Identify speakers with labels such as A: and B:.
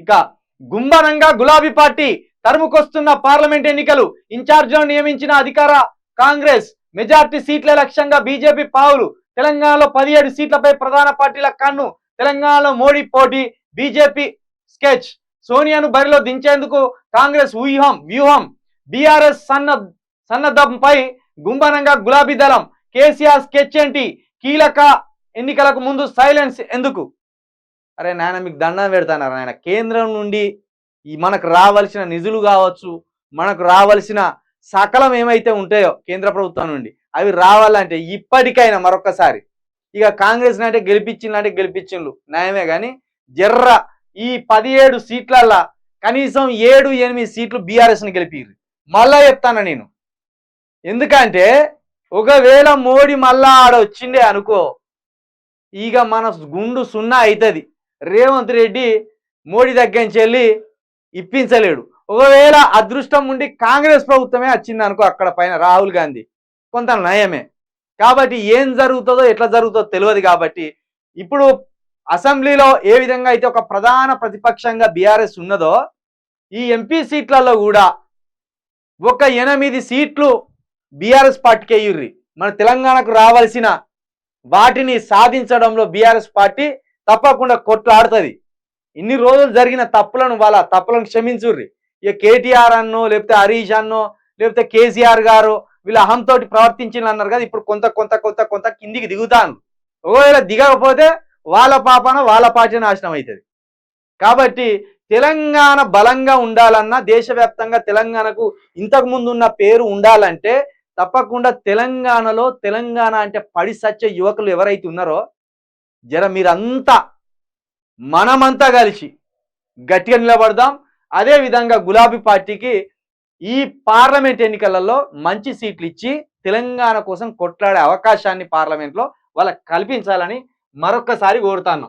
A: ఇక గుంబనంగా గులాబీ party తరుముకొస్తున్న parliament ఎన్నికలు ఇన్ఛార్జ్లను నియమించిన అధికార కాంగ్రెస్ మెజార్టీ సీట్ల లక్ష్యంగా బీజేపీ పావులు తెలంగాణలో 17 సీట్లపై ప్రధాన పార్టీల కన్ను తెలంగాణలో మోడీ పోటీ బీజేపీ స్కెచ్ సోనియాను బరిలో దించేందుకు కాంగ్రెస్ వ్యూహం బీఆర్ఎస్ సన్నద్ధంపై గుంబనంగా గులాబీ దళం కేసీఆర్ స్కెచ్ ఏంటి కీలక ఎన్నికలకు ముందు సైలెన్స్ ఎందుకు? అరే నాయన మీకు దండం పెడతానారు నాయన. కేంద్రం నుండి మనకు రావాల్సిన నిధులు కావచ్చు, మనకు రావాల్సిన సకలం ఏమైతే ఉంటాయో కేంద్ర ప్రభుత్వం నుండి అవి రావాలంటే ఇప్పటికైనా మరొకసారి ఇక కాంగ్రెస్ అంటే గెలిపించిండ్రు న్యాయమే, కానీ జర్ర ఈ 17 సీట్లల్లా కనీసం 7-8 సీట్లు బీఆర్ఎస్ని గెలిపిర్రు. మళ్ళా చెప్తాను నేను, ఎందుకంటే ఒకవేళ మోడీ మళ్ళా ఆడ వచ్చిండే అనుకో ఇక మన గుండు సున్నా అవుతుంది. రేవంత్ రెడ్డి మోడీ దగ్గర నుంచి వెళ్ళి ఇప్పించలేడు. ఒకవేళ అదృష్టం ఉండి కాంగ్రెస్ ప్రభుత్వమే వచ్చింది అనుకో అక్కడ పైన రాహుల్ గాంధీ కొంత నయమే. కాబట్టి ఏం జరుగుతుందో ఎట్లా జరుగుతుందో తెలియదు. కాబట్టి ఇప్పుడు అసెంబ్లీలో ఏ విధంగా అయితే ఒక ప్రధాన ప్రతిపక్షంగా బీఆర్ఎస్ ఉన్నదో ఈ ఎంపీ సీట్లలో కూడా ఒక 8 సీట్లు బీఆర్ఎస్ పార్టీకి అయ్యుర్రి. మన తెలంగాణకు రావాల్సిన వాటిని సాధించడంలో బీఆర్ఎస్ పార్టీ తప్పకుండా కొట్లాడుతుంది. ఇన్ని రోజులు జరిగిన తప్పులను క్షమించుర్రి. ఇక కేటీఆర్ అన్నో లేకపోతే హరీష్ అన్నో లేకపోతే కేసీఆర్ గారు వీళ్ళ అహంతోటి ప్రవర్తించిన అన్నారు కదా, ఇప్పుడు కొంత కిందికి దిగుతాను. ఒకవేళ దిగకపోతే వాళ్ళ పాపన వాళ్ళ పార్టీ నాశనం అవుతుంది. కాబట్టి తెలంగాణ బలంగా ఉండాలన్నా దేశవ్యాప్తంగా తెలంగాణకు ఇంతకు ముందు ఉన్న పేరు ఉండాలంటే తప్పకుండా తెలంగాణలో తెలంగాణ అంటే పడి సచ్చే యువకులు ఎవరైతే ఉన్నారో జర మీరంతా మనమంతా కలిసి గట్టిగా నిలబడదాం. అదే విధంగా గులాబీ పార్టీకి ఈ పార్లమెంట్ ఎన్నికలలో మంచి సీట్లు ఇచ్చి తెలంగాణ కోసం కొట్లాడే అవకాశాన్ని పార్లమెంట్లో వాళ్ళకి కల్పించాలని మరొక్కసారి కోరుతాను.